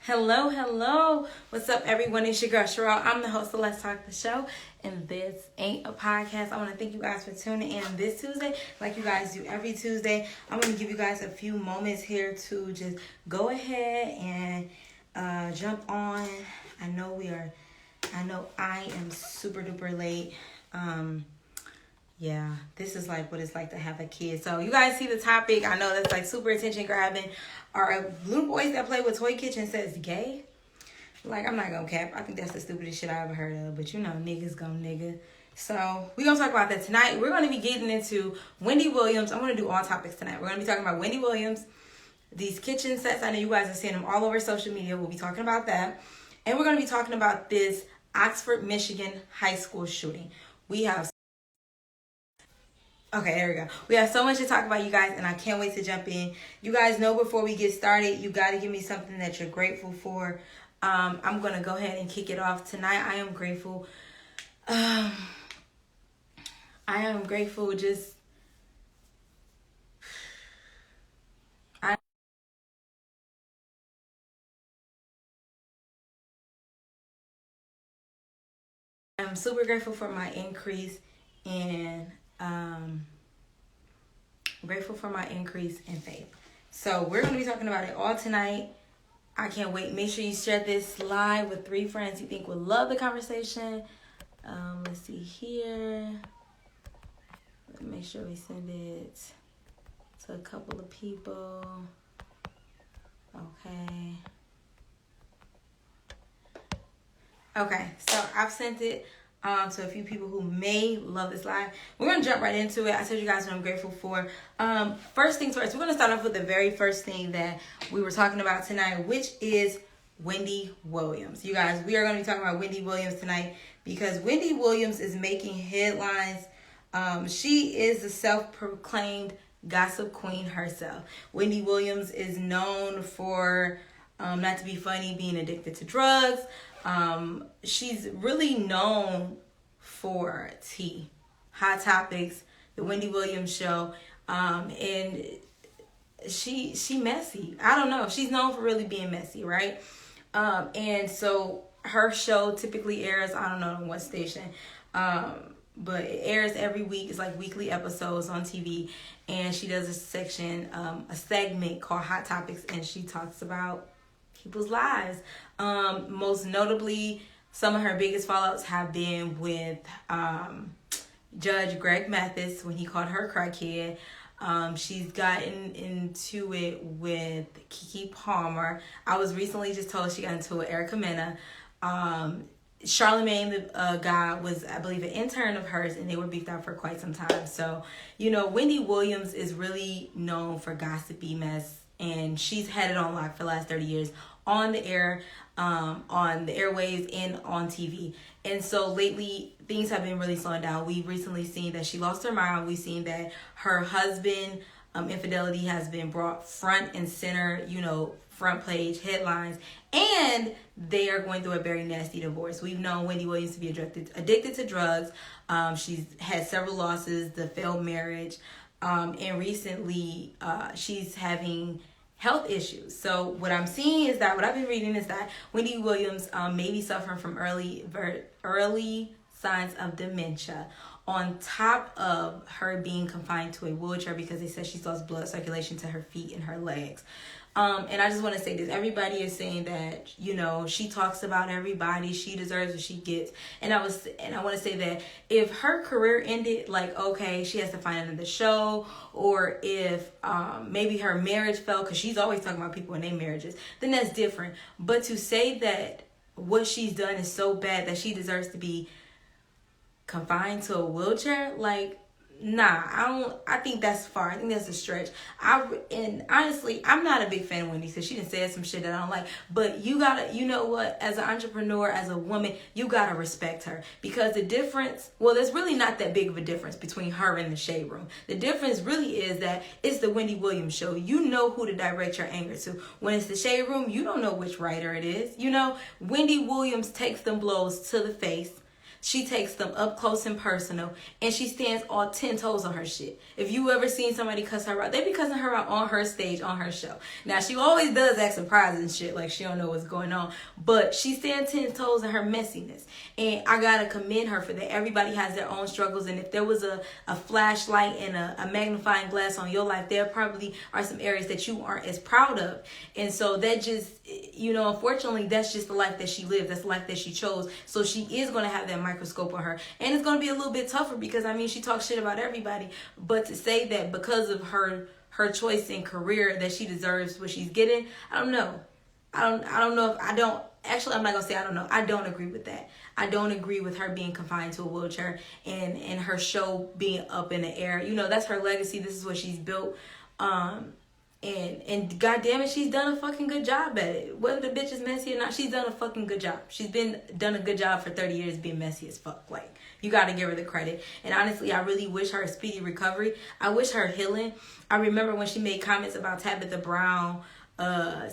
Hello, hello. What's up, everyone? It's your girl, Cherrell. I'm the host of Let's Talk the Show, and this ain't a podcast. I want to thank you guys for tuning in this Tuesday, like you guys do every Tuesday. I'm going to give you guys a few moments here to just go ahead and jump on. I know I am super duper late. Yeah, this is like what it's like to have a kid. So you guys see the topic. I know that's like super attention grabbing. Are little boys that play with toy kitchen says gay? Like, I'm not gonna cap. I think that's the stupidest shit I ever heard of. But you know, niggas gonna nigga. So we're gonna talk about that tonight. We're gonna be getting into Wendy Williams. I'm gonna do all topics tonight. We're gonna be talking about Wendy Williams, these kitchen sets. I know you guys are seeing them all over social media. We'll be talking about that. And we're gonna be talking about this Oxford, Michigan high school shooting. Okay, there we go. We have so much to talk about, you guys, and I can't wait to jump in. You guys know before we get started, you got to give me something that you're grateful for. I'm going to go ahead and kick it off tonight. I am grateful. I am grateful just... I'm super grateful for my increase in... grateful for my increase in faith. So we're going to be talking about it all tonight. I can't wait. Make sure you share this live with 3 friends you think will love the conversation. Let's see here. Let's make sure we send it to a couple of people. Okay, so I've sent it to a few people who may love this live. We're going to jump right into it. I told you guys what I'm grateful for. First things first, we're going to start off with the very first thing that we were talking about tonight, which is Wendy Williams. You guys, we are going to be talking about Wendy Williams tonight because Wendy Williams is making headlines. She is the self-proclaimed gossip queen herself. Wendy Williams is known for, not to be funny, being addicted to drugs. She's really known for tea, Hot Topics, the Wendy Williams Show, and she messy. I don't know. She's known for really being messy, right? And so her show typically airs, I don't know on what station, but it airs every week. It's like weekly episodes on TV, and she does a segment called Hot Topics, and she talks about people's lives. Most notably, some of her biggest fallouts have been with Judge Greg Mathis when he called her crackhead. She's gotten into it with Keke Palmer. I was recently just told she got into it with Erica Mena. Charlamagne, the guy, was, I believe, an intern of hers, and they were beefed out for quite some time. So, you know, Wendy Williams is really known for gossipy mess, and she's had it on lock for the last 30 years on the air, on the airwaves, and on TV. And so lately, things have been really slowing down. We've recently seen that she lost her mind. We've seen that her husband, infidelity has been brought front and center, you know, front page headlines, and they are going through a very nasty divorce. We've known Wendy Williams to be addicted to drugs. She's had several losses, the failed marriage, and recently she's having health issues. So what I'm seeing is that, what I've been reading is that Wendy Williams may be suffering from early signs of dementia, on top of her being confined to a wheelchair because they said she's lost blood circulation to her feet and her legs. And I just want to say this. Everybody is saying that, you know, she talks about everybody. She deserves what she gets. And I want to say that if her career ended, like, okay, she has to find another show, or if maybe her marriage fell, because she's always talking about people in their marriages, then that's different. But to say that what she's done is so bad that she deserves to be confined to a wheelchair, like, nah, I think that's far. I think that's a stretch. And honestly, I'm not a big fan of Wendy because she done said some shit that I don't like. But you gotta, you know what, as an entrepreneur, as a woman, you gotta respect her. Because the difference, well, there's really not that big of a difference between her and the Shade Room. The difference really is that it's the Wendy Williams Show. You know who to direct your anger to. When it's the Shade Room, you don't know which writer it is. You know, Wendy Williams takes them blows to the face. She takes them up close and personal, and she stands all 10 toes on her shit. If you ever seen somebody cuss her out, they be cussing her out on her stage, on her show. Now, she always does act surprised and shit, like she don't know what's going on, but she stands 10 toes in her messiness, and I gotta commend her for that. Everybody has their own struggles, and if there was a flashlight and a magnifying glass on your life, there probably are some areas that you aren't as proud of, and so that just, you know, unfortunately, that's just the life that she lives. That's the life that she chose. So she is going to have that microscope on her. And it's going to be a little bit tougher because, I mean, she talks shit about everybody. But to say that because of her choice in career that she deserves what she's getting, I don't know. I don't know if I don't. Actually, I'm not going to say I don't know. I don't agree with that. I don't agree with her being confined to a wheelchair and her show being up in the air. You know, that's her legacy. This is what she's built. And goddamn it, she's done a fucking good job at it. Whether the bitch is messy or not, she's done a fucking good job. She's done a good job for 30 years being messy as fuck. Like, you gotta give her the credit. And honestly, I really wish her a speedy recovery. I wish her healing. I remember when she made comments about Tabitha Brown,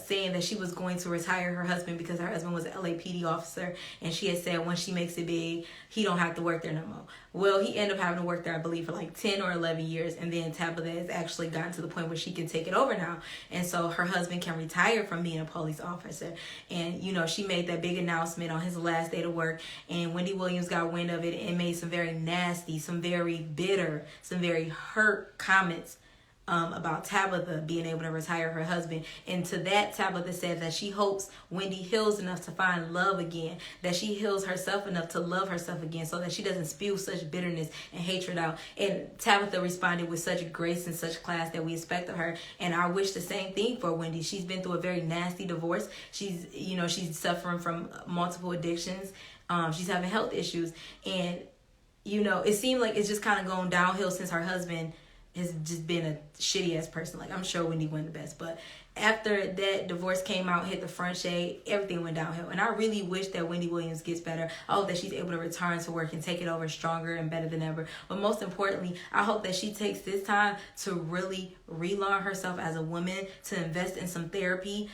saying that she was going to retire her husband because her husband was an LAPD officer, and she had said once she makes it big, he don't have to work there no more. Well, he ended up having to work there, I believe, for like 10 or 11 years, and then Tabitha has actually gotten to the point where she can take it over now, and so her husband can retire from being a police officer. And, you know, she made that big announcement on his last day to work, and Wendy Williams got wind of it and made some very nasty, some very bitter, some very hurt comments about Tabitha being able to retire her husband. And to that, Tabitha said that she hopes Wendy heals enough to find love again, that she heals herself enough to love herself again, so that she doesn't spew such bitterness and hatred out. And Tabitha responded with such grace and such class that we expect of her. And I wish the same thing for Wendy. She's been through a very nasty divorce. She's suffering from multiple addictions. She's having health issues, and it seemed like it's just kind of going downhill since her husband has just been a shitty ass person. Like, I'm sure Wendy went the best, but after that divorce came out, hit the front shade, everything went downhill. And I really wish that Wendy Williams gets better. I hope that she's able to return to work and take it over stronger and better than ever. But most importantly, I hope that she takes this time to really relearn herself as a woman, to invest in some therapy,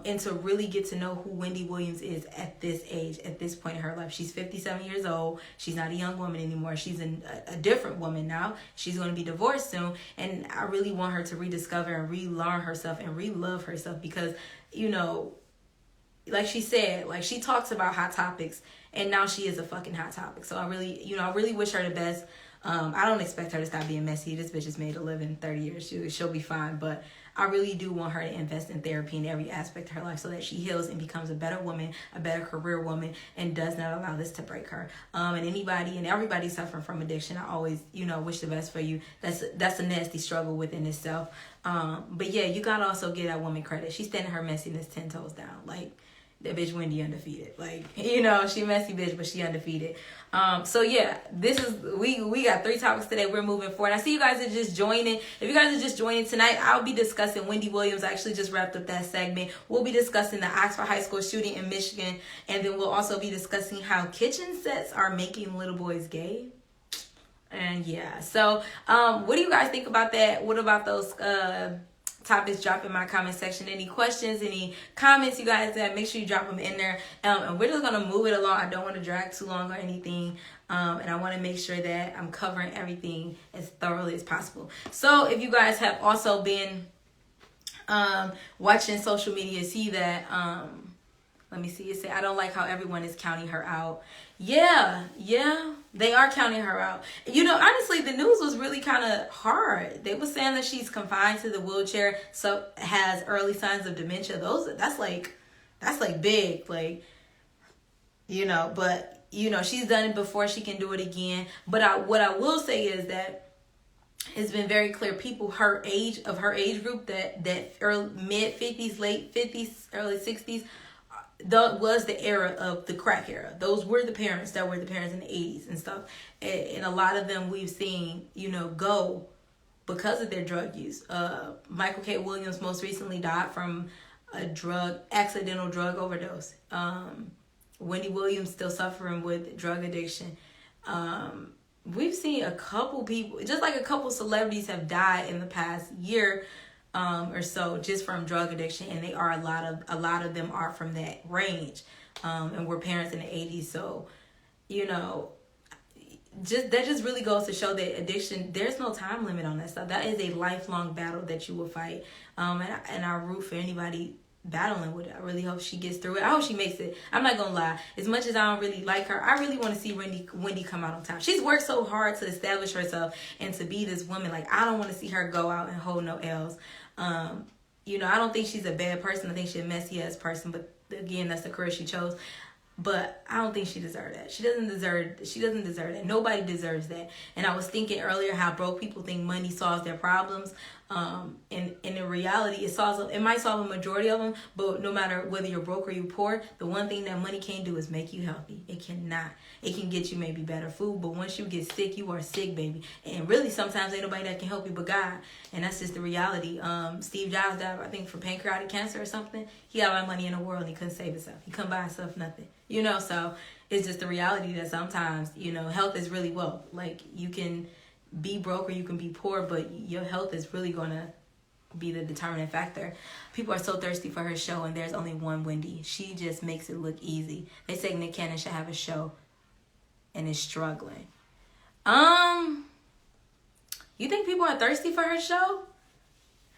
and to really get to know who Wendy Williams is at this age, at this point in her life. She's 57 years old. She's not a young woman anymore. She's a different woman now. She's going to be divorced soon. And I really want her to rediscover and relearn herself and relove herself because, like she said, like she talks about hot topics and now she is a fucking hot topic. So I really wish her the best. I don't expect her to stop being messy. This bitch has made a living 30 years. She'll be fine. But I really do want her to invest in therapy in every aspect of her life so that she heals and becomes a better woman, a better career woman, and does not allow this to break her. And anybody and everybody suffering from addiction, I always, wish the best for you. That's a nasty struggle within itself. But yeah, you gotta also give that woman credit. She's standing her messiness 10 toes down. Like, that bitch Wendy undefeated. Like, she messy bitch, but she undefeated. So yeah, this is we got 3 topics today. We're moving forward. I see you guys are just joining. If you guys are just joining tonight, I'll be discussing Wendy Williams. I actually just wrapped up that segment. We'll be discussing the Oxford High School shooting in Michigan, and then we'll also be discussing how kitchen sets are making little boys gay. And yeah, so what do you guys think about that? What about those topics? Drop in my comment section. Any questions, any comments you guys have, make sure you drop them in there. And we're just gonna move it along. I don't want to drag too long or anything, and I want to make sure that I'm covering everything as thoroughly as possible. So if you guys have also been watching social media, see that let me see, it say I don't like how everyone is counting her out. Yeah, they are counting her out. Honestly, the news was really kind of hard. They were saying that she's confined to the wheelchair, so has early signs of dementia. That's like big, like, but she's done it before, she can do it again. But what I will say is that it's been very clear, people of her age group, that early mid 50s, late 50s, early 60s, that was the era of the crack era. Those were the parents that were the parents in the 80s and stuff. And a lot of them we've seen, go because of their drug use. Michael K. Williams most recently died from a accidental drug overdose. Wendy Williams still suffering with drug addiction. We've seen a couple people, just like a couple celebrities have died in the past year or so, just from drug addiction, and a lot of them are from that range, and were parents in the 80s. So you know, just really goes to show that addiction, there's no time limit on that stuff. That is a lifelong battle that you will fight. And I root for anybody battling with it. I really hope she gets through it. I hope she makes it. I'm not gonna lie. As much as I don't really like her, I really want to see Wendy come out on top. She's worked so hard to establish herself and to be this woman. Like, I don't want to see her go out and hold no L's. You know, I don't think she's a bad person. I think she's a messy ass person. But again, that's the career she chose. But I don't think she deserved that. She doesn't deserve that. Nobody deserves that. And I was thinking earlier how broke people think money solves their problems. And in reality, it might solve a majority of them, but no matter whether you're broke or you're poor, the one thing that money can't do is make you healthy. It cannot. It can get you maybe better food, but once you get sick, you are sick, baby. And really, sometimes ain't nobody that can help you but God. And that's just the reality. Steve Jobs died, I think, for pancreatic cancer or something. He had all that money in the world and he couldn't save himself. He couldn't buy himself nothing. You know, so it's just the reality that sometimes, you know, health is really wealth. Like, you can be broke or you can be poor, but your health is really going to be the determining factor. People are so thirsty for her show, and there's only one Wendy. She just makes it look easy. They say Nick Cannon should have a show and is struggling. You think people are thirsty for her show?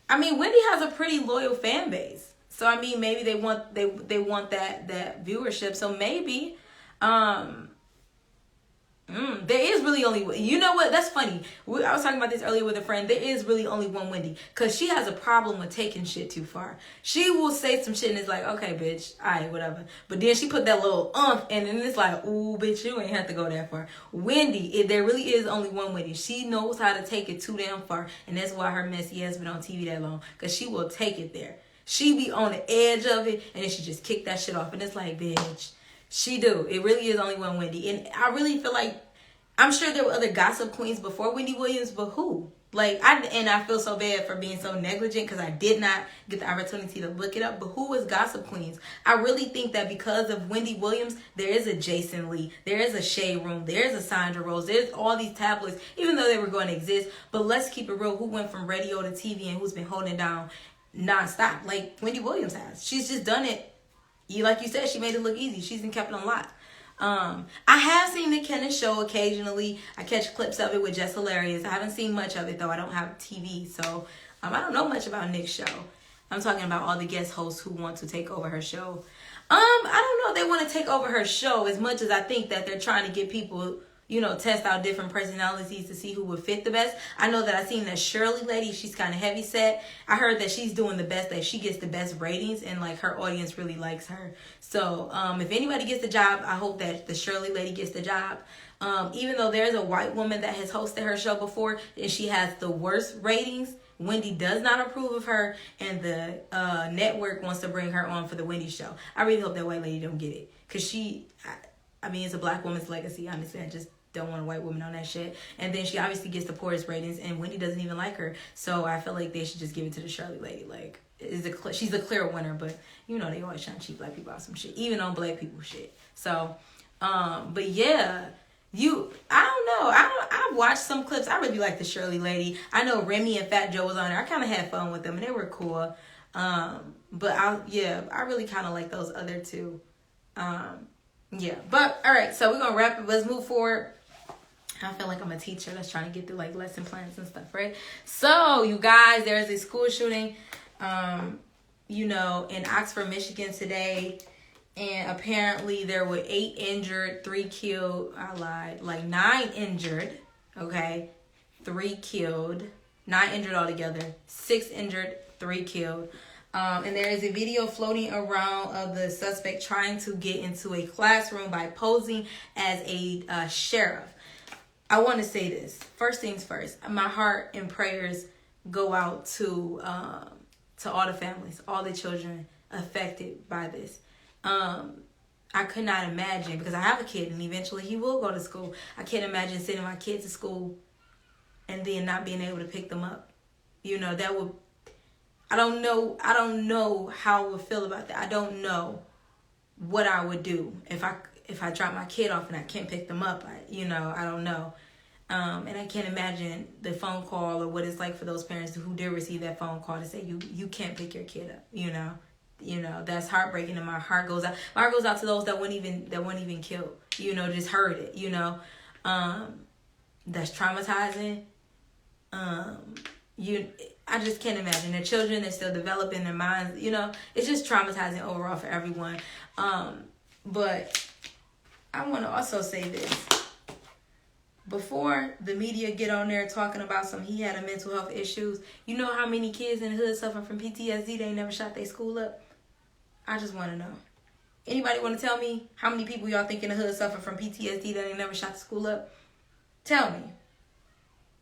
I mean, Wendy has a pretty loyal fan base. So I mean, maybe they want that viewership. So maybe there is really only, you know what? That's funny. I was talking about this earlier with a friend. There is really only one Wendy, because she has a problem with taking shit too far. She will say some shit and it's like, okay, bitch, alright, whatever. But then she put that little and then it's like, ooh, bitch, you ain't have to go that far. Wendy, there really is only one Wendy. She knows how to take it too damn far, and that's why her messy ass been on TV that long, because she will take it there. She be on the edge of it, and then she just kick that shit off. And it's like, bitch, she do. It really is only one Wendy. And I really feel like, I'm sure there were other gossip queens before Wendy Williams, but who? Like, I feel so bad for being so negligent, because I did not get the opportunity to look it up. But who was gossip queens? I really think that because of Wendy Williams, there is a Jason Lee, there is a Shade Room, there is a Sandra Rose, there's all these tabloids, even though they were going to exist. But let's keep it real. Who went from radio to TV and who's been holding down non-stop like Wendy Williams has? She's just done it. Like you said, she made it look easy. She's been kept it on lock. I have seen the Cannon show occasionally. I catch clips of it, which is hilarious. I haven't seen much of it though. I don't have TV, so I don't know much about Nick's show. I'm talking about all the guest hosts who want to take over her show. I don't know if they want to take over her show as much as I think that they're trying to get people, you know, test out different personalities to see who would fit the best. I know that I seen that Shirley lady, she's kind of heavy set. I heard that she's doing the best, that she gets the best ratings, and like her audience really likes her. So if anybody gets the job, I hope that the Shirley lady gets the job. Even though there's a white woman that has hosted her show before and she has the worst ratings, Wendy does not approve of her, and the network wants to bring her on for the Wendy show. I really hope that white lady don't get it, because I mean, it's a black woman's legacy, honestly. I just don't want a white woman on that shit. And then she obviously gets the poorest ratings, and Wendy doesn't even like her. So I feel like they should just give it to the Shirley lady. Like, she's a clear winner, but you know they always trying to cheat black people out some shit, even on black people shit. So, but yeah, I don't know. I watched some clips. I really like the Shirley lady. I know Remy and Fat Joe was on there. I kind of had fun with them, and they were cool. But I really kind of like those other two. Yeah, but all right. So we're gonna wrap it. Let's move forward. I feel like I'm a teacher that's trying to get through like lesson plans and stuff, right? So you guys, there's a school shooting, in Oxford, Michigan today. And apparently there were 8 injured, 3 killed. I lied. Like 9 injured. Okay. 3 killed. 9 injured altogether. 6 injured, 3 killed. And there is a video floating around of the suspect trying to get into a classroom by posing as a sheriff. I want to say this. First things first. My heart and prayers go out to all the families, all the children affected by this. I could not imagine, because I have a kid and eventually he will go to school. I can't imagine sending my kids to school and then not being able to pick them up. You know, that would, I don't know how I would feel about that. I don't know what I would do if I drop my kid off and I can't pick them up. I don't know. And I can't imagine the phone call or what it's like for those parents who did receive that phone call to say you can't pick your kid up, You know, that's heartbreaking, and my heart goes out to those that weren't even killed. You know, just heard it. You know, that's traumatizing. I just can't imagine. The children, they're still developing their minds. You know, it's just traumatizing overall for everyone. But I want to also say this. Before the media get on there talking about he had a mental health issues, you know how many kids in the hood suffer from PTSD? They never shot their school up. I just want to know. Anybody want to tell me how many people y'all think in the hood suffer from PTSD that they never shot the school up? Tell me.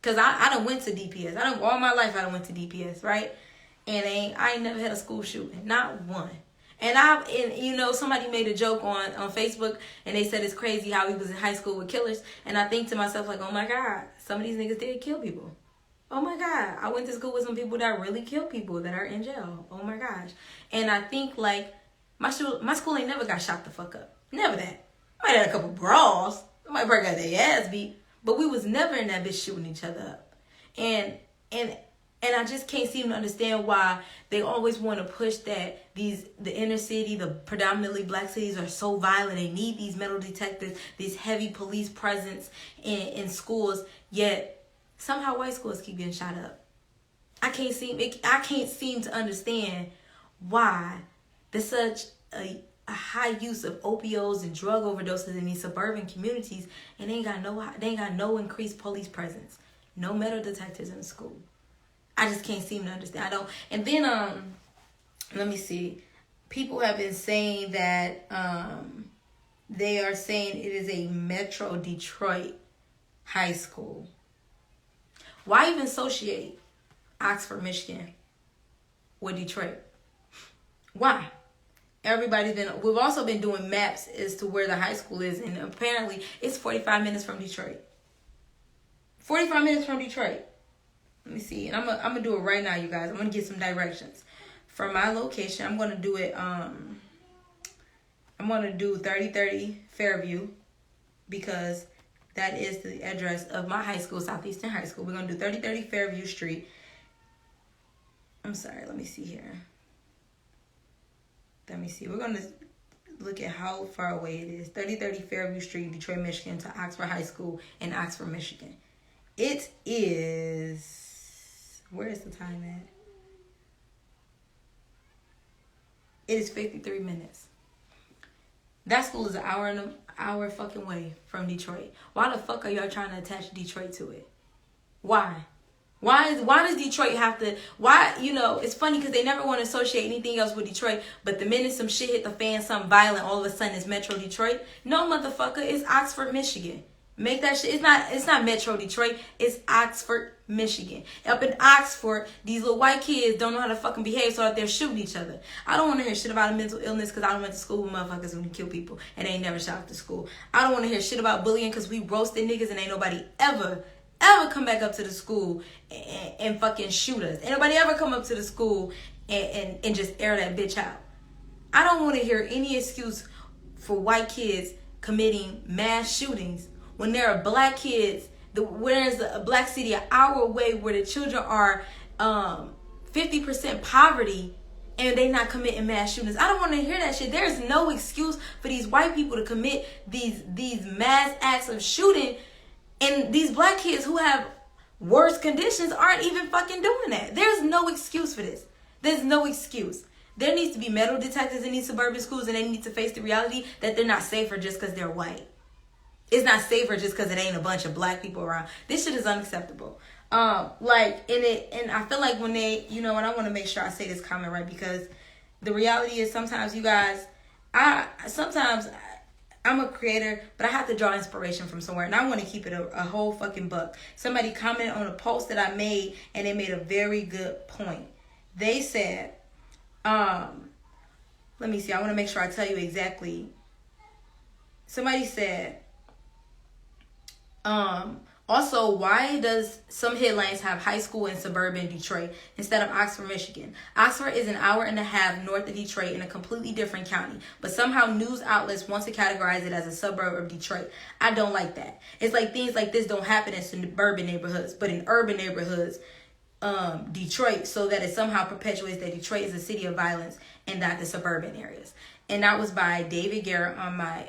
Because I done went to DPS. All my life I done went to DPS, right? And I ain't never had a school shooting. Not one. And you know, somebody made a joke on Facebook, and they said it's crazy how we was in high school with killers. And I think to myself, like, oh my God, some of these niggas did kill people. Oh my God, I went to school with some people that really kill people that are in jail. Oh my gosh. And I think, like, my school ain't never got shot the fuck up. Never that. I might have had a couple brawls. I might probably got their ass beat. But we was never in that bitch shooting each other up. And I just can't seem to understand why they always want to push that the inner city, the predominantly black cities are so violent. They need these metal detectors, these heavy police presence in schools. Yet somehow white schools keep getting shot up. I can't seem to understand why there's such a high use of opioids and drug overdoses in these suburban communities, and they ain't got no increased police presence, no metal detectors in the school. I just can't seem to understand. And then let me see. People have been saying that they are saying it is a Metro Detroit high school. Why even associate Oxford, Michigan with Detroit? Why? We've also been doing maps as to where the high school is, and apparently it's 45 minutes from Detroit. 45 minutes from Detroit. Let me see. And I'm gonna do it right now, you guys. I'm gonna get some directions. For my location, I'm gonna do it, I'm gonna do 3030 Fairview, because that is the address of my high school, Southeastern High School. We're gonna do 3030 Fairview Street. I'm sorry, let me see here. Let me see. We're gonna look at how far away it is. 3030 Fairview Street, Detroit, Michigan, to Oxford High School in Oxford, Michigan. It is, where is the time at? It is 53 minutes. That school is an hour fucking way from Detroit. Why the fuck are y'all trying to attach Detroit to it? Why? Why does Detroit have to, you know, it's funny because they never want to associate anything else with Detroit, but the minute some shit hit the fan, something violent, all of a sudden it's Metro Detroit. No, motherfucker, it's Oxford, Michigan. Make that shit, it's not Metro Detroit, it's Oxford, Michigan. Up in Oxford, these little white kids don't know how to fucking behave, so out there shooting each other. I don't want to hear shit about a mental illness because I went to school with motherfuckers who can kill people and they ain't never shot up to school. I don't want to hear shit about bullying because we roasted niggas and ain't nobody ever come back up to the school and fucking shoot us. Ain't nobody ever come up to the school and just air that bitch out. I don't want to hear any excuse for white kids committing mass shootings when there are black kids, whereas a black city an hour away where the children are 50% poverty and they not committing mass shootings. I don't want to hear that shit. There's no excuse for these white people to commit these mass acts of shooting, and these black kids who have worse conditions aren't even fucking doing that. There's no excuse for this. There's no excuse. There needs to be metal detectors in these suburban schools, and they need to face the reality that they're not safer just because they're white. It's not safer just because it ain't a bunch of black people around. This shit is unacceptable. And I feel like when they, you know, and I want to make sure I say this comment right, because the reality is sometimes you guys, I'm a creator, but I have to draw inspiration from somewhere, and I want to keep it a whole fucking buck. Somebody commented on a post that I made, and they made a very good point. They said, let me see, I want to make sure I tell you exactly. Somebody said, also, why does some headlines have high school in suburban Detroit instead of Oxford, Michigan? Oxford is an hour and a half north of Detroit in a completely different county, but somehow news outlets want to categorize it as a suburb of Detroit. I don't like that. It's like things like this don't happen in suburban neighborhoods, but in urban neighborhoods, Detroit, so that it somehow perpetuates that Detroit is a city of violence and not the suburban areas. And that was by David Garrett on my,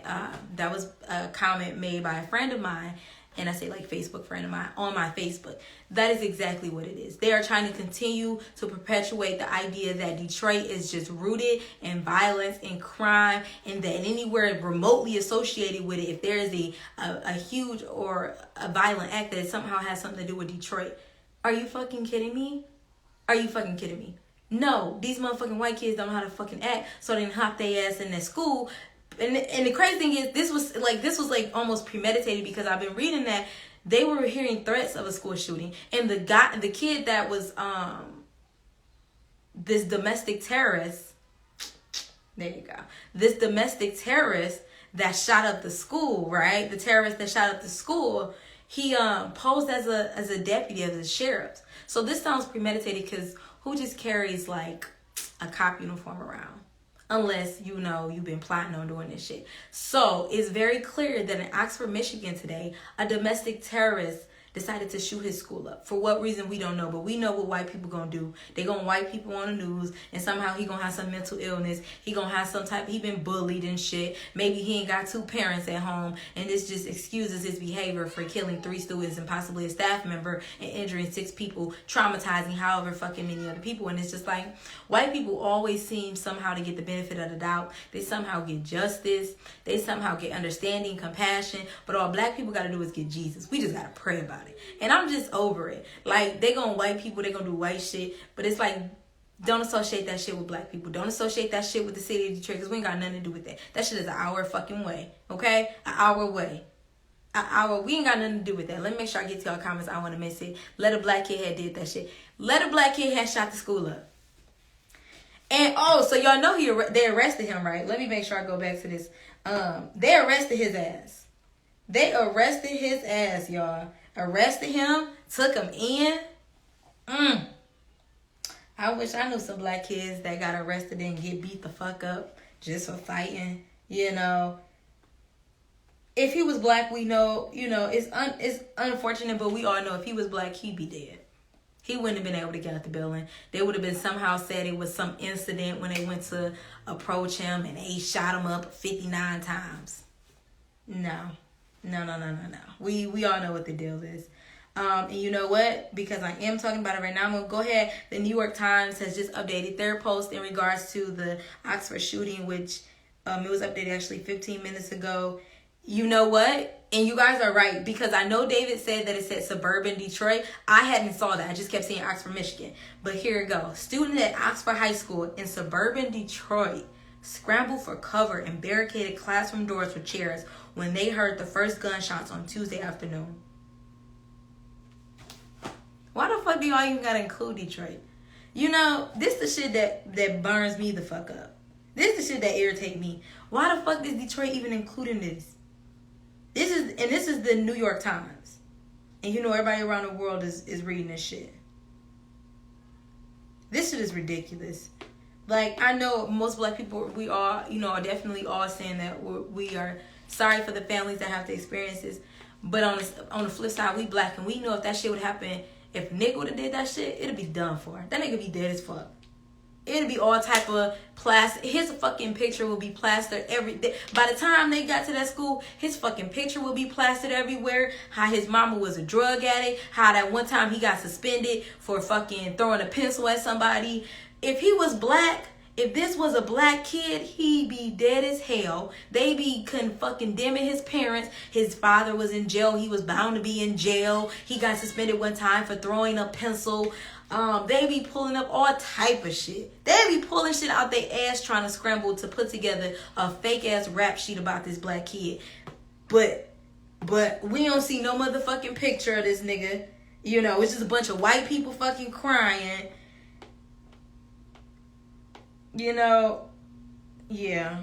that was a comment made by a friend of mine, and I say like Facebook friend of mine, on my Facebook. That is exactly what it is. They are trying to continue to perpetuate the idea that Detroit is just rooted in violence and crime, and that anywhere remotely associated with it, if there is a huge or a violent act, that it somehow has something to do with Detroit. Are you fucking kidding me? Are you fucking kidding me? No, these motherfucking white kids don't know how to fucking act, so they hop their ass in their school. And the crazy thing is, this was like almost premeditated, because I've been reading that they were hearing threats of a school shooting, and the kid that was this domestic terrorist. There you go. This domestic terrorist that shot up the school, right? The terrorist that shot up the school. He posed as a deputy, as a sheriff. So this sounds premeditated, because who just carries like a cop uniform around? Unless you know you've been plotting on doing this shit. So it's very clear that in Oxford, Michigan today, a domestic terrorist decided to shoot his school up. For what reason, we don't know. But we know what white people gonna do. They gonna white people on the news, and somehow he gonna have some mental illness. He gonna have some type, he been bullied and shit. Maybe he ain't got 2 parents at home, and this just excuses his behavior for killing 3 students and possibly a staff member and injuring 6 people, traumatizing however fucking many other people. And it's just like, white people always seem somehow to get the benefit of the doubt. They somehow get justice. They somehow get understanding, compassion. But all black people gotta do is get Jesus. We just gotta pray about it. And I'm just over it. Like, they gonna white people, they gonna do white shit, but it's like, don't associate that shit with black people. Don't associate that shit with the city of Detroit, because we ain't got nothing to do with that. That shit is our fucking way, okay? Our way. We ain't got nothing to do with that. Let me make sure I get to y'all comments. I want to miss it. Let a black kid had did that shit. Let a black kid had shot the school up. And so y'all know they arrested him, right? Let me make sure I go back to this. They arrested his ass. They arrested his ass, y'all. Arrested him, took him in. I wish I knew some black kids that got arrested and get beat the fuck up just for fighting, you know. If he was black, we know, you know, it's unfortunate, but we all know if he was black, he'd be dead. He wouldn't have been able to get out the building. They would have been somehow said it was some incident when they went to approach him and they shot him up 59 times. No. We all know what the deal is. And you know what? Because I am talking about it right now, I'm going to go ahead. The New York Times has just updated their post in regards to the Oxford shooting, which it was updated actually 15 minutes ago. You know what? And you guys are right, because I know David said that it said suburban Detroit. I hadn't saw that. I just kept seeing Oxford, Michigan. But here it goes. Student at Oxford High School in suburban Detroit scrambled for cover and barricaded classroom doors with chairs when they heard the first gunshots on Tuesday afternoon. Why the fuck do y'all even gotta include Detroit? You know, this the shit that burns me the fuck up. This the shit that irritates me. Why the fuck is Detroit even including this? This is the New York Times. And you know everybody around the world is reading this shit. This shit is ridiculous. Like, I know most black people, we all, you know, are definitely all saying that we are sorry for the families that have to experience this. But on the flip side, we black, and we know if that shit would happen, if Nick would have did that shit, it'd be done for. That nigga be dead as fuck. It'd be all type of plastic. His fucking picture will be plastered everything. By the time they got to that school, his fucking picture will be plastered everywhere. How his mama was a drug addict. How that one time he got suspended for fucking throwing a pencil at somebody. If he was black, if this was a black kid, he'd be dead as hell. They be condemning his parents. His father was in jail. He was bound to be in jail. He got suspended one time for throwing a pencil. They be pulling up all type of shit. They be pulling shit out their ass trying to scramble to put together a fake ass rap sheet about this black kid. But we don't see no motherfucking picture of this nigga. You know, it's just a bunch of white people fucking crying. You know, yeah.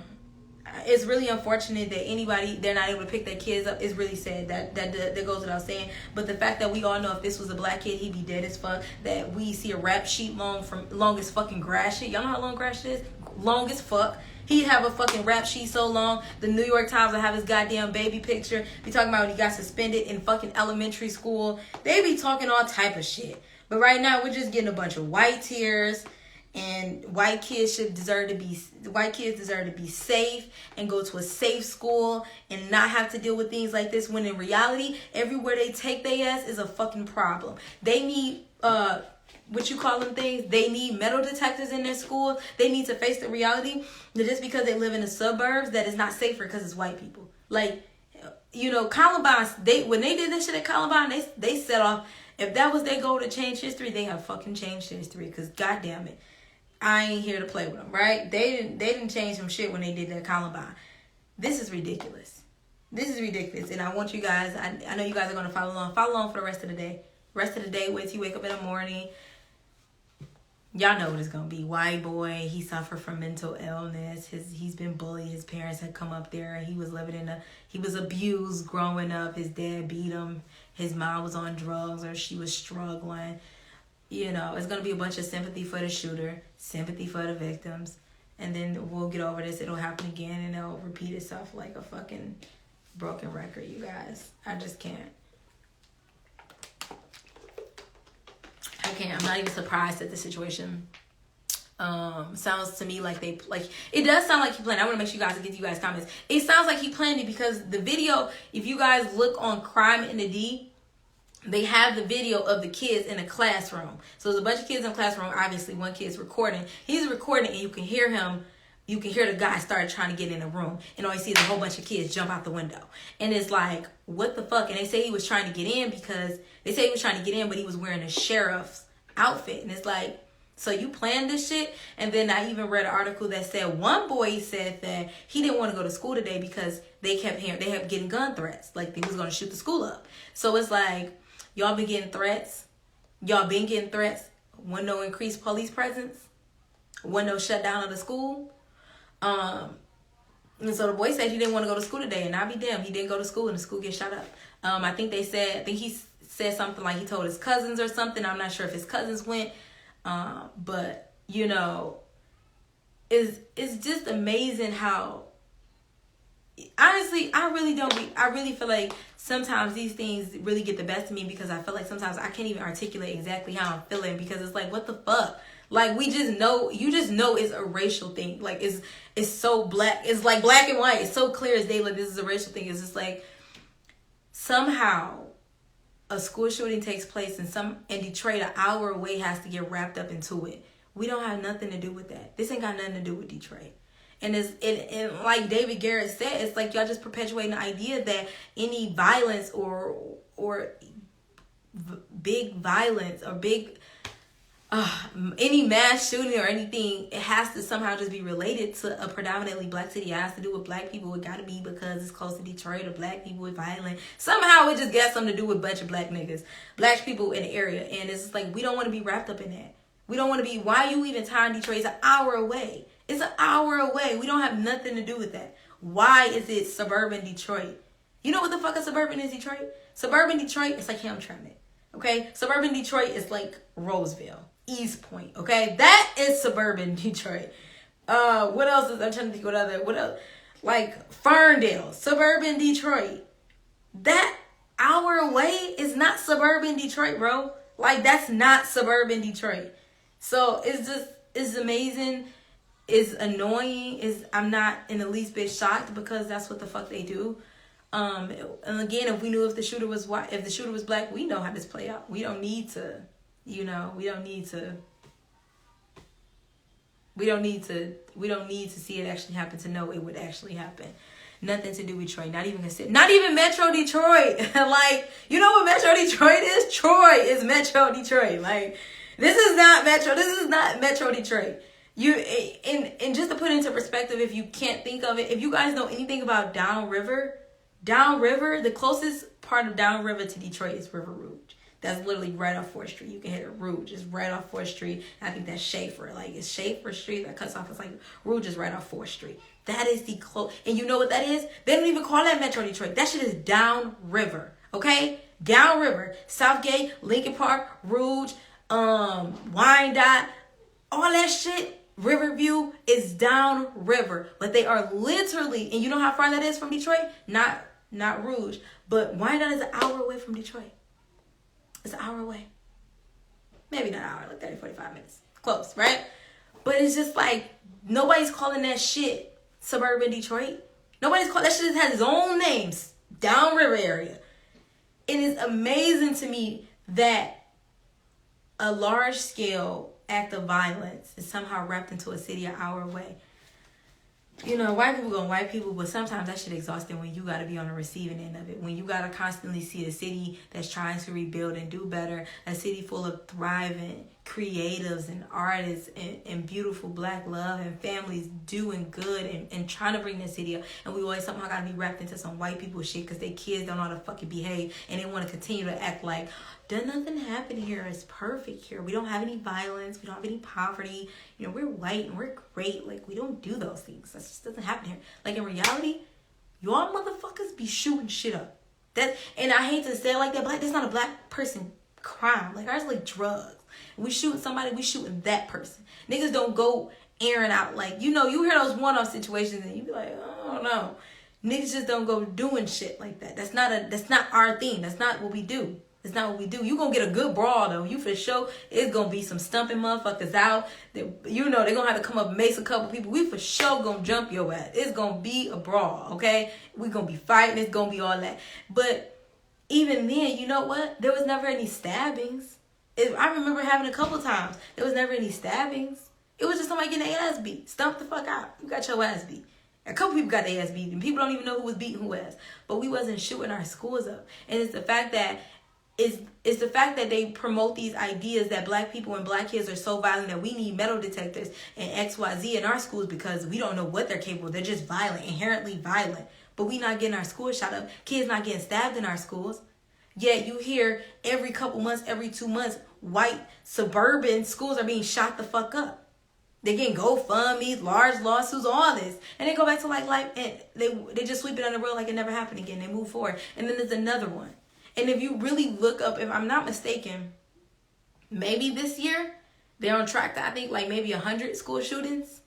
It's really unfortunate that they're not able to pick their kids up. It's really sad. That goes without saying. But the fact that we all know if this was a black kid, he'd be dead as fuck. That we see a rap sheet long as fucking grass shit. Y'all know how long grass shit is? Long as fuck. He'd have a fucking rap sheet so long. The New York Times will have his goddamn baby picture. Be talking about when he got suspended in fucking elementary school. They be talking all type of shit. But right now, we're just getting a bunch of white tears. And white kids deserve to be safe and go to a safe school and not have to deal with things like this. When in reality, everywhere they take their ass is a fucking problem. They need what you call them things. They need metal detectors in their schools. They need to face the reality that just because they live in the suburbs, that is not safer because it's white people. Like, you know, Columbine. When they did this shit at Columbine, they set off. If that was their goal to change history, they have fucking changed history. Because goddamn it, I ain't here to play with them, right? They didn't change some shit when they did that Columbine. This is ridiculous. This is ridiculous. And I want you guys, I know you guys are going to follow along. Follow along for the rest of the day. Rest of the day, wait till you wake up in the morning. Y'all know what it's going to be. White boy, he suffered from mental illness. He's been bullied. His parents had come up there. He was abused growing up. His dad beat him. His mom was on drugs or she was struggling. You know, it's going to be a bunch of sympathy for the shooter, sympathy for the victims, and then we'll get over this. It'll happen again, and it'll repeat itself like a fucking broken record, you guys. I just can't. I can't. I'm not even surprised at the situation. Sounds to me like it does sound like he planned. I want to make sure get you guys comments. It sounds like he planned it because the video, if you guys look on Crime in the D, they have the video of the kids in a classroom. So there's a bunch of kids in the classroom. Obviously, one kid's recording. He's recording, and you can hear him. You can hear the guy start trying to get in the room. And all you see is a whole bunch of kids jump out the window. And it's like, what the fuck? And they say he was trying to get in but he was wearing a sheriff's outfit. And it's like, so you planned this shit? And then I even read an article that said one boy said that he didn't want to go to school today because they kept getting gun threats. Like, they was going to shoot the school up. So it's like, y'all been getting threats. One, no increased police presence. One, no shutdown of the school. And so the boy said he didn't want to go to school today. And I'll be damned, he didn't go to school and the school gets shut up. I think he said something like he told his cousins or something. I'm not sure if his cousins went. But, you know, it's just amazing how, honestly, I really feel like sometimes these things really get the best of me because I feel like sometimes I can't even articulate exactly how I'm feeling because it's like, what the fuck? Like, you just know it's a racial thing. Like, it's so black. It's like black and white. It's so clear as day. Like, this is a racial thing. It's just like, somehow a school shooting takes place in Detroit, an hour away, has to get wrapped up into it. We don't have nothing to do with that. This ain't got nothing to do with Detroit. And and like David Garrett said, it's like y'all just perpetuating the idea that any violence or big violence or any mass shooting or anything, it has to somehow just be related to a predominantly black city. It has to do with black people. It got to be because it's close to Detroit or black people with violence. Somehow it just got something to do with a bunch of black niggas, black people in the area. And it's like, we don't want to be wrapped up in that. We don't want to be, why you even tying Detroit? It's an hour away. It's an hour away. We don't have nothing to do with that. Why is it suburban Detroit? You know what the fuck a suburban is, Detroit? Suburban Detroit, it's like Hamtramck. Okay? Suburban Detroit is like Roseville, East Point. Okay? That is suburban Detroit. What else is, I'm trying to think what else? Like Ferndale, suburban Detroit. That hour away is not suburban Detroit, bro. Like, that's not suburban Detroit. So it's amazing. Is annoying. I'm not in the least bit shocked because that's what the fuck they do. And again, if we knew if the shooter was white, if the shooter was black, we know how this play out. We don't need to, we don't need to see it actually happen to know it would actually happen. Nothing to do with Detroit. Not even Metro Detroit. Like, you know what Metro Detroit is? Troy is Metro Detroit. Like, this is not Metro Detroit. And just to put it into perspective, if you can't think of it, if you guys know anything about Downriver, the closest part of Downriver to Detroit is River Rouge. That's literally right off 4th Street. You can hit it. Rouge is right off 4th Street. I think that's Schaefer. Like, it's Schaefer Street that cuts off. It's like Rouge is right off 4th Street. That is the close. And you know what that is? They don't even call that Metro Detroit. That shit is Downriver. Okay? Downriver. Southgate, Lincoln Park, Rouge, Wyandotte, all that shit. Riverview is downriver, but they are literally, and you know how far that is from Detroit? Not Rouge, but Wyandotte is an hour away from Detroit. It's an hour away. Maybe not an hour, like 30, 45 minutes. Close, right? But it's just like, nobody's calling that shit suburban Detroit. Nobody's calling that shit. Has its own names. Downriver area. It is amazing to me that a large scale act of violence is somehow wrapped into a city an hour away. You know, white people go white people, but sometimes that shit exhausting when you got to be on the receiving end of it. When you got to constantly see a city that's trying to rebuild and do better, a city full of thriving creatives and artists and beautiful black love and families doing good and trying to bring the city up. And we always somehow got to be wrapped into some white people shit because their kids don't know how to fucking behave and they want to continue to act like, does nothing happen here? It's perfect here. We don't have any violence. We don't have any poverty. You know, we're white and we're great. Like, we don't do those things. That just doesn't happen here. Like, in reality, y'all motherfuckers be shooting shit up. And I hate to say it like that, but that's not a black person crime. Like, ours like drugs. We shooting somebody, we shooting that person. Niggas don't go airing out like, you know, you hear those one-off situations and you be like, oh no. Niggas just don't go doing shit like that. That's not our thing. That's not what we do. It's not what we do. You gonna get a good brawl though. You for sure. It's gonna be some stumping motherfuckers out. You know, they're gonna have to come up and mace a couple people. We for sure gonna jump your ass. It's gonna be a brawl, okay? We gonna be fighting. It's gonna be all that. But even then, you know what? There was never any stabbings. I remember having a couple times. There was never any stabbings. It was just somebody getting their ass beat. Stump the fuck out. You got your ass beat. A couple people got their ass beat. And people don't even know who was beating who ass. But we wasn't shooting our schools up. And it's the fact that they promote these ideas that black people and black kids are so violent that we need metal detectors and XYZ in our schools because we don't know what they're capable of. They're just violent, inherently violent. But we not getting our schools shot up. Kids not getting stabbed in our schools. Yet you hear every couple months, every 2 months, white suburban schools are being shot the fuck up. They're getting GoFundMes, large lawsuits, all this. And they go back to like life and they just sweep it under the rug like it never happened again. They move forward. And then there's another one. And if you really look up, if I'm not mistaken, maybe this year, they're on track to, I think, like maybe 100 school shootings.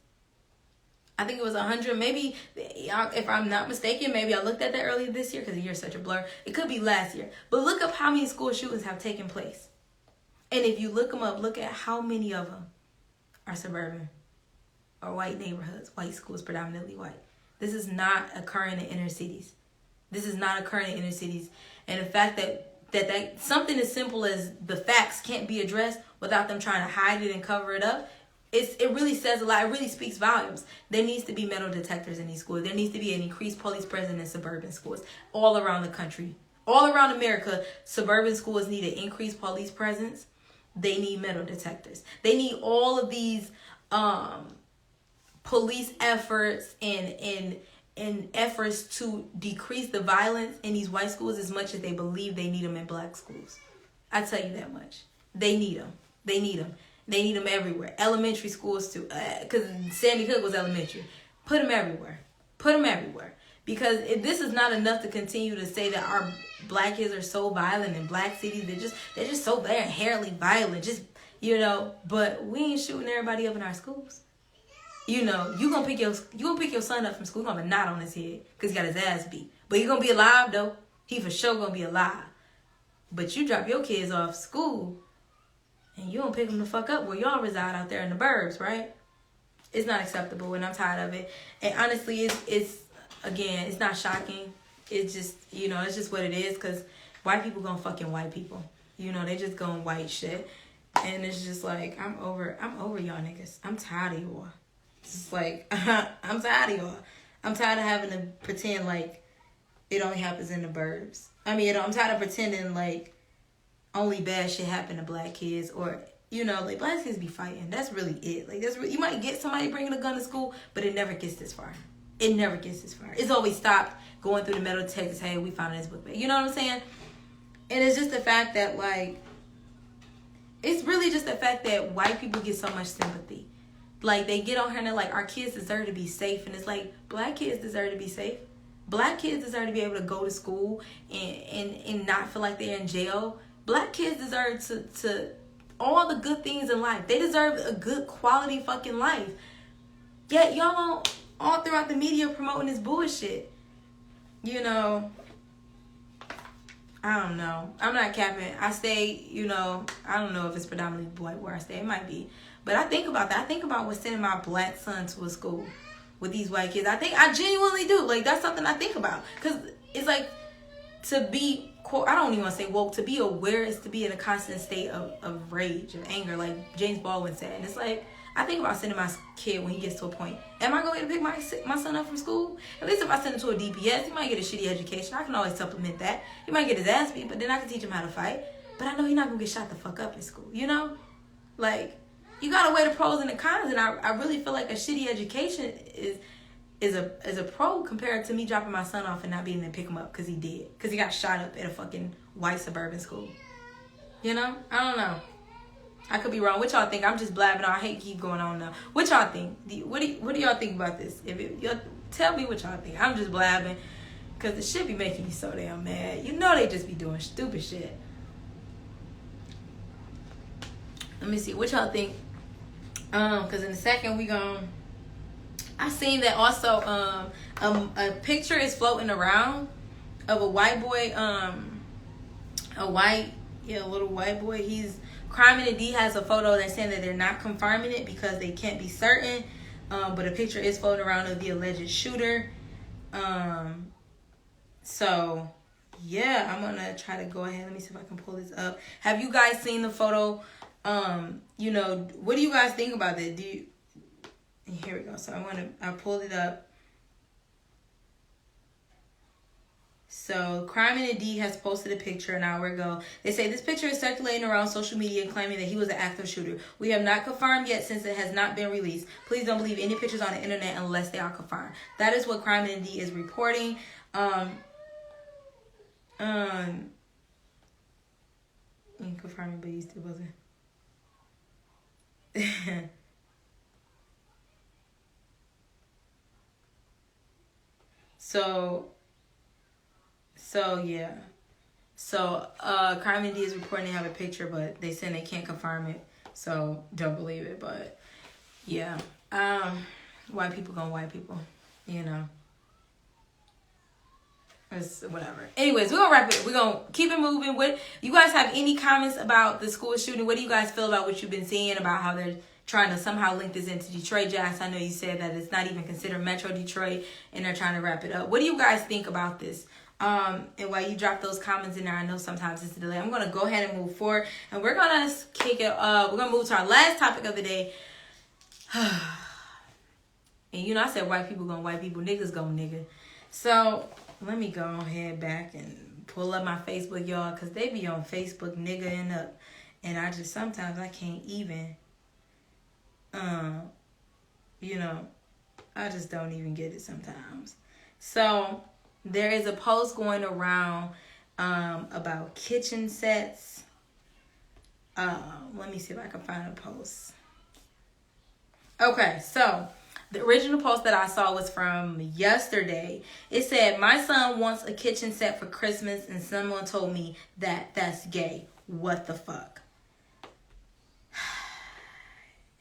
I think it was 100. Maybe, if I'm not mistaken, maybe I looked at that earlier this year because the year's such a blur. It could be last year. But look up how many school shootings have taken place. And if you look them up, look at how many of them are suburban or white neighborhoods, white schools, predominantly white. This is not occurring in inner cities. This is not occurring in inner cities. And the fact that something as simple as the facts can't be addressed without them trying to hide it and cover it up, it really says a lot. It really speaks volumes. There needs to be metal detectors in these schools. There needs to be an increased police presence in suburban schools all around the country. All around America, suburban schools need an increased police presence. They need metal detectors. They need all of these police efforts and efforts to decrease the violence in these white schools as much as they believe they need them in black schools. I tell you that much. They need them. They need them. They need them everywhere. Elementary schools too. Because Sandy Hook was elementary. Put them everywhere. Put them everywhere. Because if this is not enough to continue to say that our black kids are so violent in black cities, they're just so they're inherently violent. Just, you know, but we ain't shooting everybody up in our schools. You know, you gonna pick your son up from school, gonna have a knot on his head because he got his ass beat. But he gonna be alive though. He for sure gonna be alive. But you drop your kids off school and you don't pick them the fuck up where y'all reside out there in the burbs, right? It's not acceptable and I'm tired of it. And honestly, it's not shocking. It's just, you know, it's just what it is because white people gonna fucking white people. You know, they just going white shit. And it's just like, I'm over y'all niggas. I'm tired of y'all. It's like, I'm tired of y'all. I'm tired of having to pretend like it only happens in the burbs. I mean, I'm tired of pretending like only bad shit happen to black kids or, you know, like black kids be fighting. That's really it. Like, you might get somebody bringing a gun to school, but it never gets this far. It never gets this far. It's always stopped going through the metal detectors. Hey, we found this book bag. You know what I'm saying? And it's just the fact that, like, it's really just the fact that white people get so much sympathy. Like, they get on here and they're like, our kids deserve to be safe. And it's like, black kids deserve to be safe. Black kids deserve to be able to go to school and not feel like they're in jail. Black kids deserve to all the good things in life. They deserve a good quality fucking life. Yet y'all all throughout the media promoting this bullshit. You know, I don't know. I'm not capping. I stay, I don't know if it's predominantly black where I stay. It might be. But I think about that. I think about what's sending my black son to a school with these white kids. I genuinely do. Like, that's something I think about. Because it's like, to be, I don't even want to say woke, to be aware is to be in a constant state of rage, of anger, like James Baldwin said. And it's like, I think about sending my kid when he gets to a point. Am I going to pick my son up from school? At least if I send him to a DPS, he might get a shitty education. I can always supplement that. He might get his ass beat, but then I can teach him how to fight. But I know he's not going to get shot the fuck up in school, Like, you got to weigh the pros and the cons. And I really feel like a shitty education is a pro compared to me dropping my son off and not being there to pick him up because he did. Because he got shot up at a fucking white suburban school. I don't know. I could be wrong. What y'all think? I'm just blabbing on. I hate to keep going on now. What y'all think? What do y'all think about this? Y'all tell me what y'all think. I'm just blabbing because the shit be making me so damn mad. They just be doing stupid shit. Let me see. What y'all think? Because in a second we gon'... I seen that also a picture is floating around of a white boy, a little white boy. Crime and D has a photo that's saying that they're not confirming it because they can't be certain. But a picture is floating around of the alleged shooter. So yeah, I'm gonna try to go ahead. Let me see if I can pull this up. Have you guys seen the photo? What do you guys think about it? Here we go. So I pulled it up. So Crime and D has posted a picture an hour ago. They say this picture is circulating around social media claiming that he was an active shooter. We have not confirmed yet since it has not been released. Please don't believe any pictures on the internet unless they are confirmed. That is what Crime and D is reporting. Confirming, but he still wasn't. So yeah. So Crime and D is reporting they have a picture, but they said they can't confirm it. So don't believe it. But yeah. White people gonna white people. It's whatever. Anyways, we're gonna wrap it. We're gonna keep it moving. What you guys have any comments about the school shooting? What do you guys feel about what you've been seeing about how they're trying to somehow link this into Detroit? Jax, I know you said that it's not even considered Metro Detroit and they're trying to wrap it up. What do you guys think about this? And while you drop those comments in there, I know sometimes it's a delay. I'm gonna go ahead and move forward and we're gonna kick it up. We're gonna move to our last topic of the day. And I said white people gonna white people, niggas gonna nigga. So let me go ahead back and pull up my Facebook, y'all, because they be on Facebook niggaing up. And sometimes I can't even, I just don't even get it sometimes. So there is a post going around about kitchen sets. Let me see if I can find a post. Okay, so the original post that I saw was from yesterday. It said, my son wants a kitchen set for Christmas and someone told me that that's gay. What the fuck?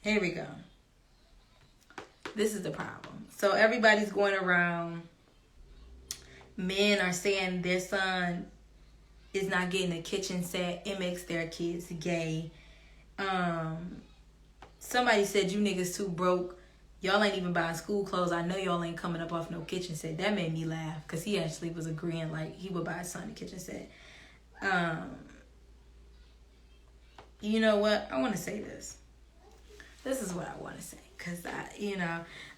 Here we go. This is the problem. So everybody's going around. Men are saying their son is not getting a kitchen set. It makes their kids gay. Somebody said, you niggas too broke. Y'all ain't even buying school clothes. I know y'all ain't coming up off no kitchen set. That made me laugh because he actually was agreeing like he would buy his son a kitchen set. You know what? I want to say this. This is what I want to say because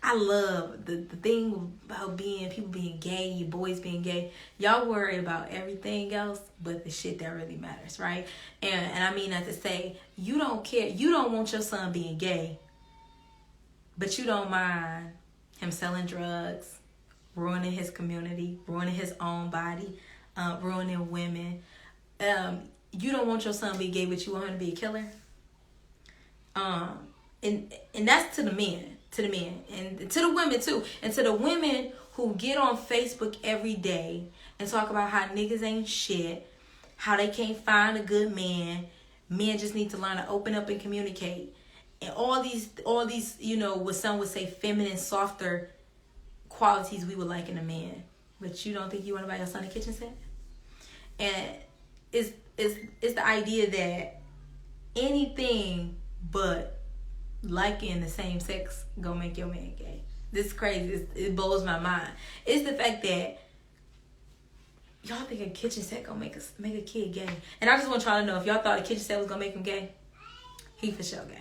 I love the thing about people being gay, your boys being gay. Y'all worry about everything else but the shit that really matters, right? And I mean that to say you don't care. You don't want your son being gay. But you don't mind him selling drugs, ruining his community, ruining his own body, ruining women. You don't want your son to be gay, but you want him to be a killer. And that's to the men, and to the women too. And to the women who get on Facebook every day and talk about how niggas ain't shit, how they can't find a good man. Men just need to learn to open up and communicate. And all these, what some would say feminine, softer qualities we would like in a man. But you don't think you want to buy your son a kitchen set? And it's the idea that anything but liking the same sex gonna make your man gay. This is crazy. It blows my mind. It's the fact that y'all think a kitchen set gonna make a kid gay. And I just want y'all to know, if y'all thought a kitchen set was gonna make him gay, he for sure gay.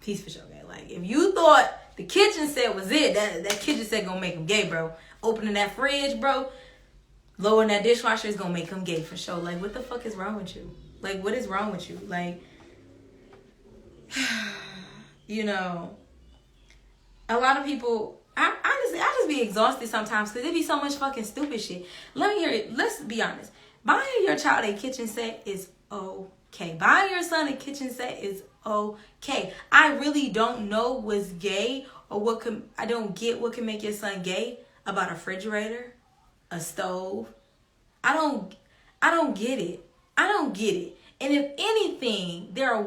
He's for sure gay. Like, if you thought the kitchen set was it, that kitchen set gonna make him gay, bro. Opening that fridge, bro, lowering that dishwasher is gonna make him gay for sure. Like, what the fuck is wrong with you? Like, what is wrong with you? Like, you know, a lot of people, honestly, I just be exhausted sometimes because it be so much fucking stupid shit. Let me hear it. Let's be honest. Buying your child a kitchen set is okay. Buying your son a kitchen set is okay. I really don't know what's gay or I don't get what can make your son gay about a refrigerator, a stove. I don't get it. I don't get it. And if anything, there are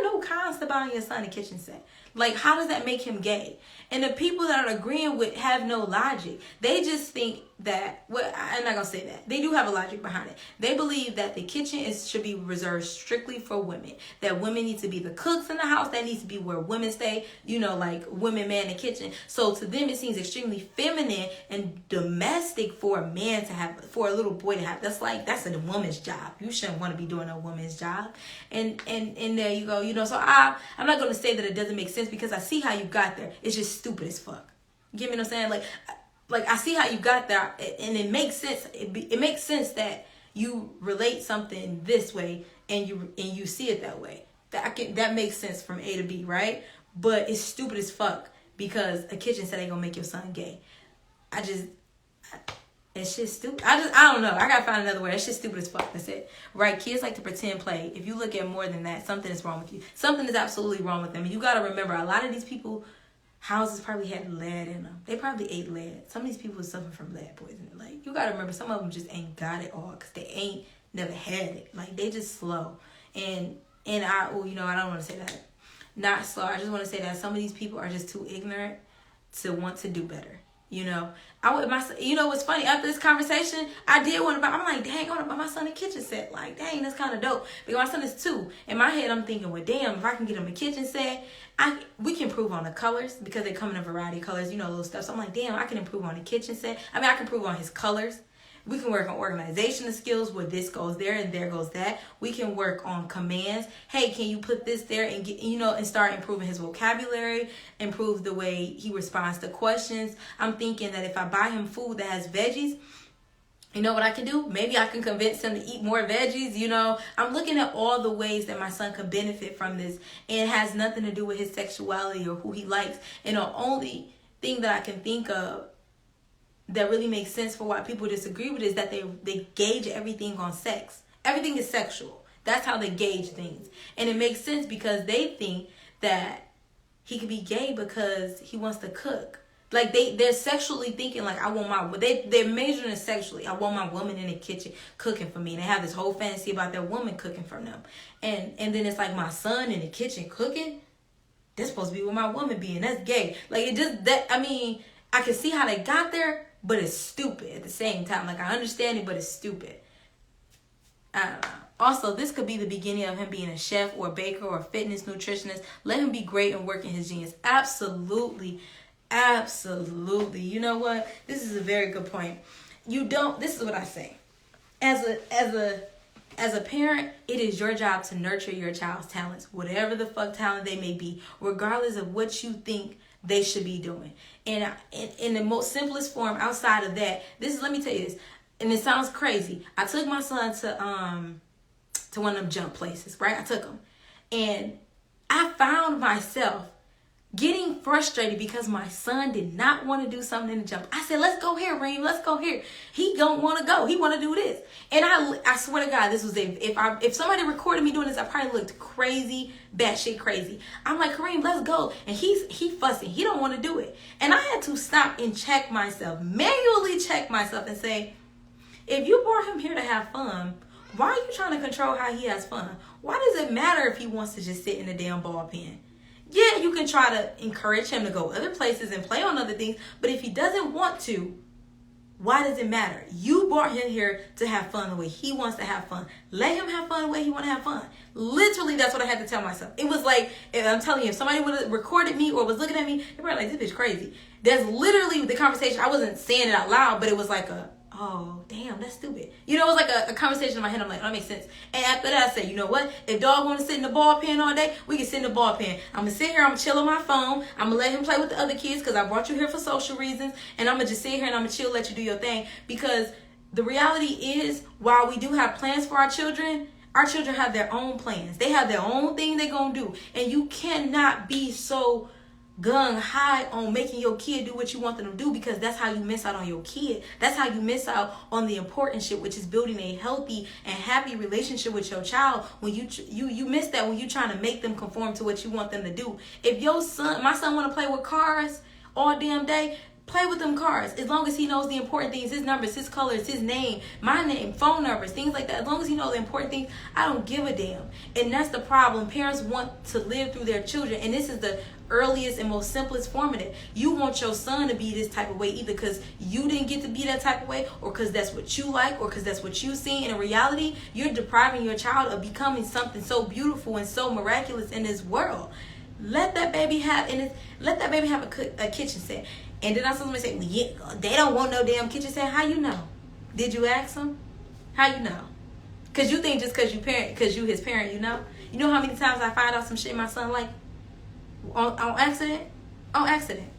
no cons to buying your son a kitchen set. Like, how does that make him gay? And the people that are agreeing with have no logic. They just think that, well, I'm not going to say that. They do have a logic behind it. They believe that the kitchen should be reserved strictly for women. That women need to be the cooks in the house. That needs to be where women stay. You know, like women man the kitchen. So to them, it seems extremely feminine and domestic for a man to have, for a little boy to have. That's a woman's job. You shouldn't want to be doing a woman's job. And there you go. You know, so I'm not going to say that it doesn't make sense because I see how you got there. It's just stupid as fuck. You get me what I'm saying? Like I see how you got there, and it makes sense. It makes sense that you relate something this way and you see it that way. That makes sense from A to B, right? But it's stupid as fuck because a kitchen set ain't gonna make your son gay. It's just stupid. I don't know. I gotta find another word. It's just stupid as fuck. That's it. Right? Kids like to pretend play. If you look at more than that, something is wrong with you. Something is absolutely wrong with them. And you gotta remember, a lot of these people, houses probably had lead in them. They probably ate lead. Some of these people suffer from lead poisoning. Like, you gotta remember, some of them just ain't got it all because they ain't never had it. Like, they just slow. And I don't want to say that. Not slow. I just want to say that some of these people are just too ignorant to want to do better. You know, what's funny, after this conversation, I did want to buy, I'm like, dang, I want to buy my son a kitchen set. Like, dang, that's kind of dope. Because my son is 2. In my head, I'm thinking, well, damn, if I can get him a kitchen set, we can improve on the colors because they come in a variety of colors, little stuff. So I'm like, damn, I can improve on the kitchen set. I can improve on his colors. We can work on organizational skills where this goes there and there goes that. We can work on commands. Hey, can you put this there and get, and start improving his vocabulary, improve the way he responds to questions. I'm thinking that if I buy him food that has veggies, you know what I can do? Maybe I can convince him to eat more veggies. I'm looking at all the ways that my son can benefit from this, and it has nothing to do with his sexuality or who he likes. And the only thing that I can think of that really makes sense for why people disagree with it is that they gauge everything on sex. Everything is sexual. That's how they gauge things. And it makes sense because they think that he could be gay because he wants to cook. Like, they're sexually thinking, like, they're measuring it sexually. I want my woman in the kitchen cooking for me. And they have this whole fantasy about their woman cooking for them. And then it's like, my son in the kitchen cooking? That's supposed to be where my woman be, and that's gay. Like, I can see how they got there, but it's stupid at the same time. Like, I understand it, but it's stupid. I don't know. Also, this could be the beginning of him being a chef or a baker or a fitness nutritionist. Let him be great and work in his genius. Absolutely. Absolutely. You know what? This is a very good point. This is what I say. As a parent, it is your job to nurture your child's talents, whatever the fuck talent they may be, regardless of what you think they should be doing. And in the most simplest form outside of that, let me tell you this, and it sounds crazy. I took my son to one of them jump places, right? I took him. And I found myself getting frustrated because my son did not want to do something in the jump. I said, let's go here, Reem. Let's go here. He don't want to go. He want to do this. And I swear to God, this was if somebody recorded me doing this, I probably looked crazy, batshit crazy. I'm like, Kareem, let's go. And he fussing. He don't want to do it. And I had to stop and check myself, manually check myself and say, if you brought him here to have fun, why are you trying to control how he has fun? Why does it matter if he wants to just sit in the damn ball pen? Yeah, you can try to encourage him to go other places and play on other things, but if he doesn't want to, Why does it matter? You brought him here to have fun the way he wants to have fun. Let him have fun the way he want to have fun. Literally, that's what I had to tell myself. It was like, I'm telling you, if somebody would have recorded me or was looking at me, they were like, this bitch crazy. That's literally the conversation. I wasn't saying it out loud, but it was like oh, damn, that's stupid. You know, it was like a conversation in my head. I'm like, oh, that makes sense. And after that, I said, you know what? If dog want to sit in the ball pen all day, we can sit in the ball pen. I'm going to sit here. I'm going to chill on my phone. I'm going to let him play with the other kids because I brought you here for social reasons. And I'm going to just sit here and I'm going to chill, let you do your thing. Because the reality is, while we do have plans for our children have their own plans. They have their own thing they're going to do. And you cannot be so gung-high on making your kid do what you want them to do, because that's how you miss out on your kid. That's how you miss out on the important shit, which is building a healthy and happy relationship with your child. When you miss that when you're trying to make them conform to what you want them to do. If my son want to play with cars all damn day, play with them cars. As long as he knows the important things, his numbers, his colors, his name, my name, phone numbers, things like that. As long as he knows the important things, I don't give a damn. And that's the problem. Parents want to live through their children. And this is the earliest and most simplest formative. You want your son to be this type of way either because you didn't get to be that type of way, or because that's what you like, or because that's what you see. And in reality, you're depriving your child of becoming something so beautiful and so miraculous in this world. Let that baby have a kitchen set. And then I saw somebody say, well, yeah, they don't want no damn kitchen set. How you know? Did you ask them? How you know? Because you think just because you his parent, you know? You know how many times I find out some shit my son like on accident? On accident.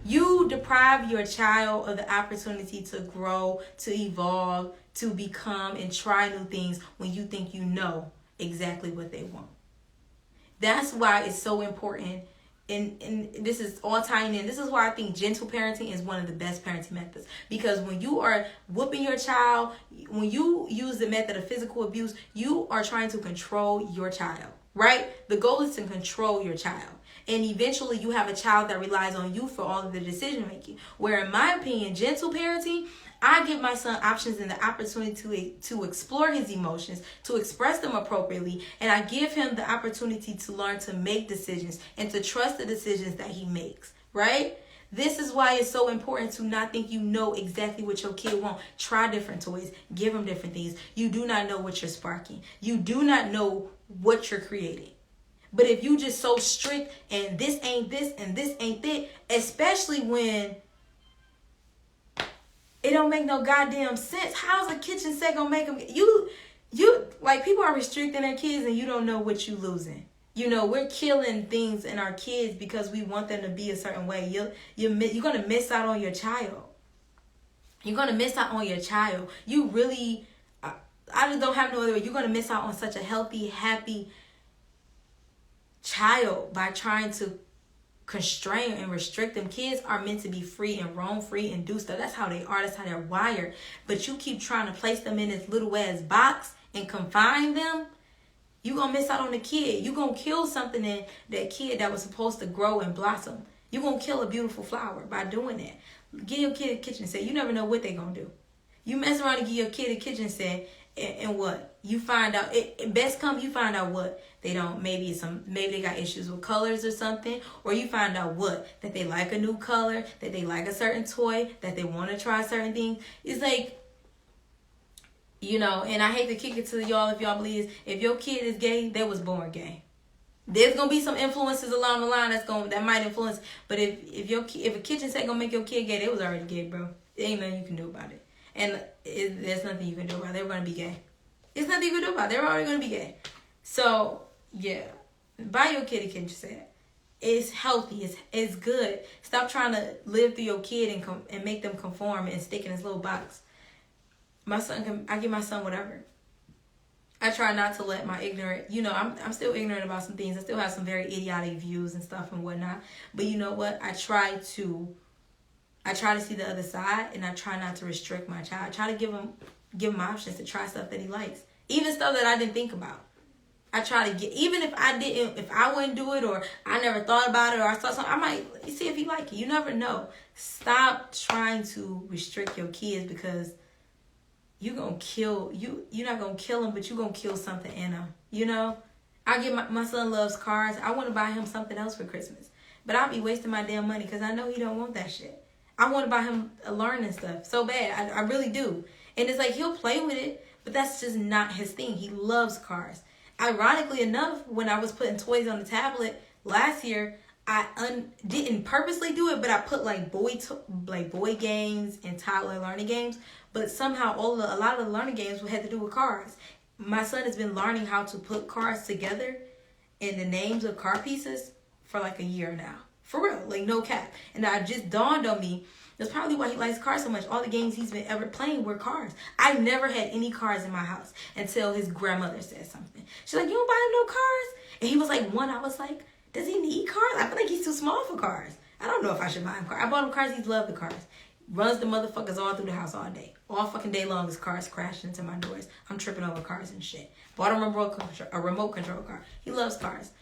You deprive your child of the opportunity to grow, to evolve, to become and try new things when you think you know exactly what they want. That's why it's so important. And this is all tying in. This is why I think gentle parenting is one of the best parenting methods. Because when you are whooping your child, when you use the method of physical abuse, you are trying to control your child, right? The goal is to control your child. And eventually you have a child that relies on you for all of the decision making. Where in my opinion, gentle parenting, I give my son options and the opportunity to explore his emotions, to express them appropriately, and I give him the opportunity to learn to make decisions and to trust the decisions that he makes, right? This is why it's so important to not think you know exactly what your kid wants. Try different toys. Give them different things. You do not know what you're sparking. You do not know what you're creating. But if you just so strict and this ain't this and this ain't that, especially when it don't make no goddamn sense. How's a kitchen set gonna make them? You like, people are restricting their kids and you don't know what you losing. You know, we're killing things in our kids because we want them to be a certain way. You're gonna miss out on your child. You're gonna miss out on your child. You really, I just don't have no other way. You're gonna miss out on such a healthy, happy child by trying to constrain and restrict them. Kids are meant to be free and roam free and do stuff. That's how they are. That's how they're wired. But you keep trying to place them in this little ass box and confine them, you're going to miss out on the kid. You're going to kill something in that kid that was supposed to grow and blossom. You're going to kill a beautiful flower by doing that. Give your kid a kitchen set. You never know what they're going to do. You mess around and give your kid a kitchen set, and what? You find out, you find out what? They don't, maybe they got issues with colors or something, or you find out what? That they like a new color, that they like a certain toy, that they want to try certain things. It's like, you know, and I hate to kick it to y'all if y'all believe this, if your kid is gay, they was born gay. There's gonna be some influences along the line that might influence, but if a kitchen set gonna make your kid gay, they was already gay, bro. There ain't nothing you can do about it. And there's nothing you can do about it. They're going to be gay. There's nothing you can do about it. They're already going to be gay. So, yeah. Buy your kid a kitchen set. It's healthy. It's good. Stop trying to live through your kid and make them conform and stick in this little box. I give my son whatever. I try not to let my ignorant, I'm still ignorant about some things. I still have some very idiotic views and stuff and whatnot. But you know what? I try to see the other side, and I try not to restrict my child. I try to give him options to try stuff that he likes. Even stuff that I didn't think about. I try to even if I wouldn't do it, or I never thought about it, or I saw something, I might see if he like it. You never know. Stop trying to restrict your kids, because you're not going to kill them, but you're going to kill something in them. You know? I get my son loves cars. I want to buy him something else for Christmas. But I'll be wasting my damn money because I know he don't want that shit. I want to buy him a learning stuff so bad. I really do. And it's like, he'll play with it, but that's just not his thing. He loves cars. Ironically enough, when I was putting toys on the tablet last year, I didn't purposely do it, but I put like boy games and toddler learning games. But somehow a lot of the learning games had to do with cars. My son has been learning how to put cars together and the names of car pieces for like a year now. For real, like no cap. And it just dawned on me, that's probably why he likes cars so much. All the games he's been ever playing were cars. I never had any cars in my house until his grandmother said something. She's like, you don't buy him no cars? And he was like, one. I was like, does he need cars? I feel like he's too small for cars. I don't know if I should buy him cars. I bought him cars. He loved the cars. Runs the motherfuckers all through the house all day. All fucking day long, his cars crashing into my doors. I'm tripping over cars and shit. Bought him a remote control car. He loves cars.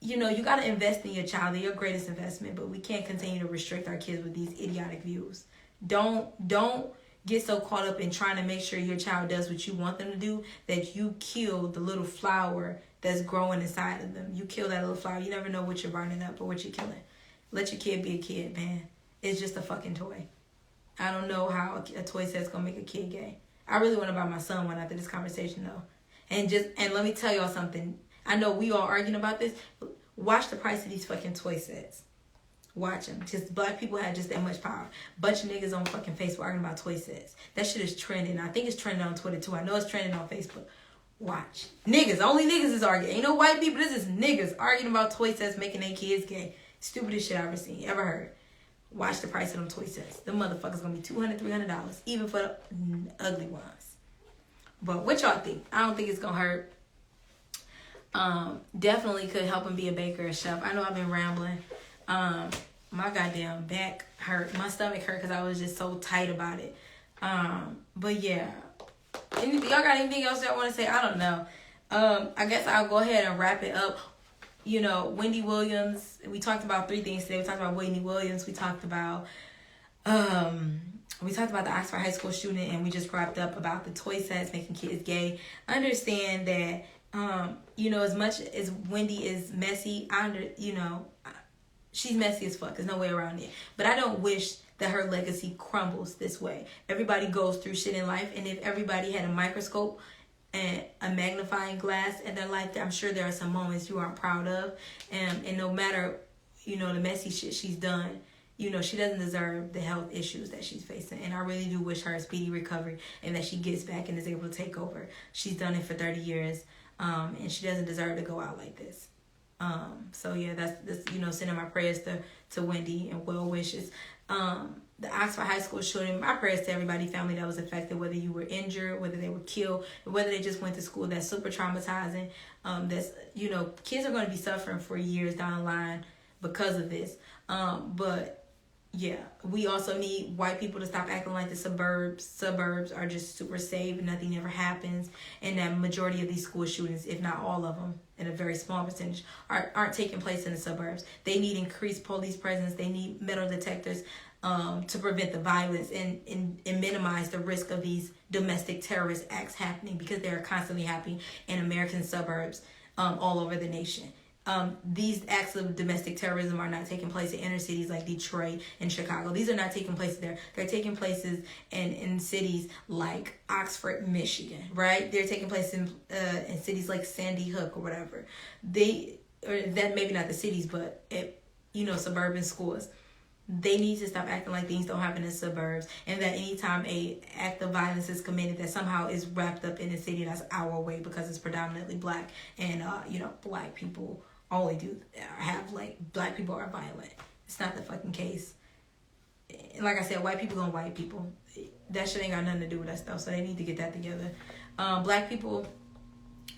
You know, you got to invest in your child. They're your greatest investment, but we can't continue to restrict our kids with these idiotic views. Don't get so caught up in trying to make sure your child does what you want them to do that you kill the little flower that's growing inside of them. You kill that little flower. You never know what you're burning up or what you're killing. Let your kid be a kid, man. It's just a fucking toy. I don't know how a toy set's gonna make a kid gay. I really want to buy my son one after this conversation though. And let me tell y'all something. I know we all arguing about this, but watch the price of these fucking toy sets. Watch them. Just black people have just that much power. Bunch of niggas on fucking Facebook arguing about toy sets. That shit is trending. I think it's trending on Twitter too. I know it's trending on Facebook. Watch. Niggas. Only niggas is arguing. Ain't no white people. This is niggas arguing about toy sets making their kids gay. Stupidest shit I ever seen. Ever heard. Watch the price of them toy sets. Them motherfuckers gonna be $200, $300. Even for the ugly ones. But what y'all think? I don't think it's gonna hurt. Definitely could help him be a baker or chef. I know I've been rambling. My goddamn back hurt. My stomach hurt because I was just so tight about it. But yeah. Y'all got anything else y'all want to say? I don't know. I guess I'll go ahead and wrap it up. You know, Wendy Williams. We talked about 3 things today. We talked about Wendy Williams. We talked about the Oxford High School shooting, and we just wrapped up about the toy sets making kids gay. Understand that you know, as much as Wendy is messy, she's messy as fuck. There's no way around it. But I don't wish that her legacy crumbles this way. Everybody goes through shit in life, and if everybody had a microscope and a magnifying glass in their life, I'm sure there are some moments you aren't proud of. And no matter, you know, the messy shit she's done, you know, she doesn't deserve the health issues that she's facing. And I really do wish her a speedy recovery and that she gets back and is able to take over. She's done it for 30 years. And she doesn't deserve to go out like this. So yeah, that's you know, sending my prayers to Wendy and well wishes. The Oxford High School shooting, my prayers to everybody, family that was affected, whether you were injured, whether they were killed, whether they just went to school. That's super traumatizing. That's, you know, kids are going to be suffering for years down the line because of this. But yeah, we also need white people to stop acting like the suburbs are just super safe and nothing ever happens, and that majority of these school shootings, if not all of them, and a very small percentage, aren't taking place in the suburbs. They need increased police presence. They need metal detectors to prevent the violence and minimize the risk of these domestic terrorist acts happening, because they are constantly happening in American suburbs all over the nation. These acts of domestic terrorism are not taking place in inner cities like Detroit and Chicago. These are not taking place there. They're taking places in cities like Oxford, Michigan, right? They're taking place in cities like Sandy Hook or whatever. That maybe not the cities, but suburban schools. They need to stop acting like things don't happen in suburbs, and that anytime a act of violence is committed that somehow is wrapped up in a city that's our way because it's predominantly black, and black people black people are violent. It's not the fucking case. Like I said, white people gonna white people. That shit ain't got nothing to do with us though, so they need to get that together. Black people,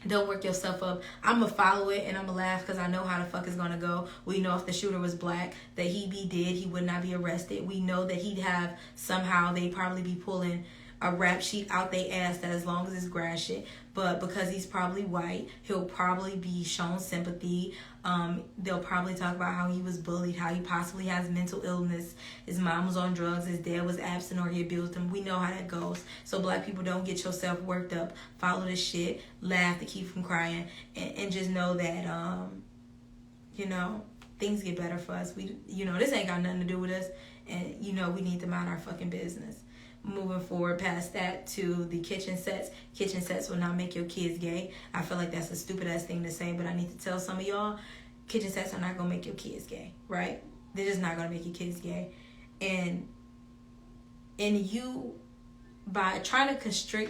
don't work yourself up. I'm going to follow it and I'm going to laugh because I know how the fuck it's going to go. We know if the shooter was black, that he'd be dead. He would not be arrested. We know that he'd have somehow, they'd probably be pulling a rap sheet out their ass that as long as it's grass shit. But because he's probably white, he'll probably be shown sympathy. They'll probably talk about how he was bullied, how he possibly has mental illness, his mom was on drugs, his dad was absent, or he abused him. We know how that goes. So black people, don't get yourself worked up. Follow the shit, laugh to keep from crying, and just know that things get better for us. We, this ain't got nothing to do with us, and we need to mind our fucking business. Moving forward past that to the kitchen sets. Kitchen sets will not make your kids gay. I feel like that's a stupid ass thing to say, but I need to tell some of y'all, kitchen sets are not gonna make your kids gay, right? They're just not gonna make your kids gay. And you, by trying to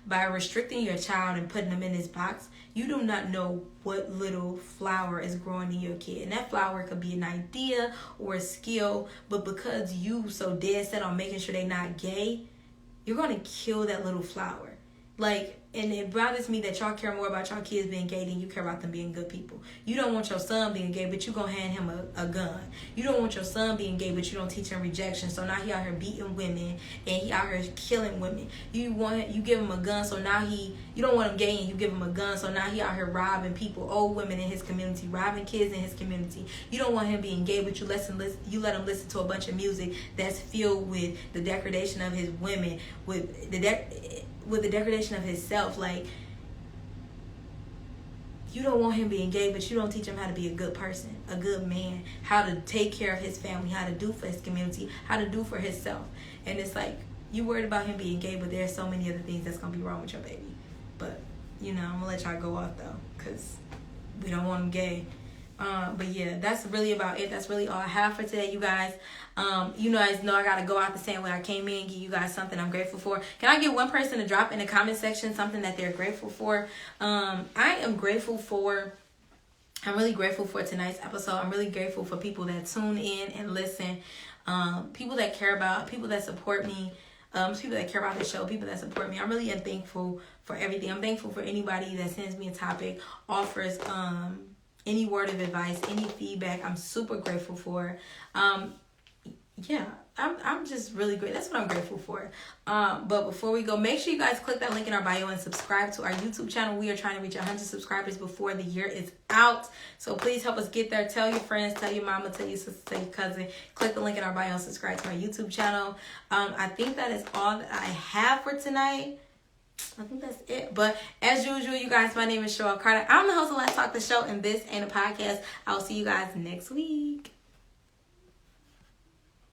by restricting your child and putting them in this box, you do not know what little flower is growing in your kid. And that flower could be an idea or a skill, but because you so dead set on making sure they're not gay, you're going to kill that little flower. And it bothers me that y'all care more about y'all kids being gay than you care about them being good people. You don't want your son being gay, but you gonna hand him a gun. You don't want your son being gay, but you don't teach him rejection. So now he out here beating women and he out here killing women. You give him a gun, so now you don't want him gay and you give him a gun, so now he out here robbing people, old women in his community, robbing kids in his community. You don't want him being gay, but you let him listen to a bunch of music that's filled with the degradation of his women, with the degradation of himself. You don't want him being gay, but you don't teach him how to be a good person, a good man, how to take care of his family, how to do for his community, how to do for himself. And it's like, you worried about him being gay, but there's so many other things that's going to be wrong with your baby. But, I'm going to let y'all go off, though, because we don't want him gay. But yeah, that's really about it. That's really all I have for today, you guys. You guys know I gotta go out the same way I came in, give you guys something I'm grateful for. Can I get one person to drop in the comment section something that they're grateful for? I'm really grateful for tonight's episode. I'm really grateful for people that tune in and listen. People that care about, people that support me. People that care about the show, people that support me. I really am thankful for everything. I'm thankful for anybody that sends me a topic, offers any word of advice, any feedback. I'm super grateful for. I'm just really great. That's what I'm grateful for. But before we go, make sure you guys click that link in our bio and subscribe to our YouTube channel. We are trying to reach 100 subscribers before the year is out. So please help us get there. Tell your friends, tell your mama, tell your sister, tell your cousin. Click the link in our bio and subscribe to our YouTube channel. I think that is all that I have for tonight. I think that's it. But as usual, you guys, my name is Cherrell Carter. I'm the host of Let's Talk the Show, and this ain't a podcast. I'll see you guys next week.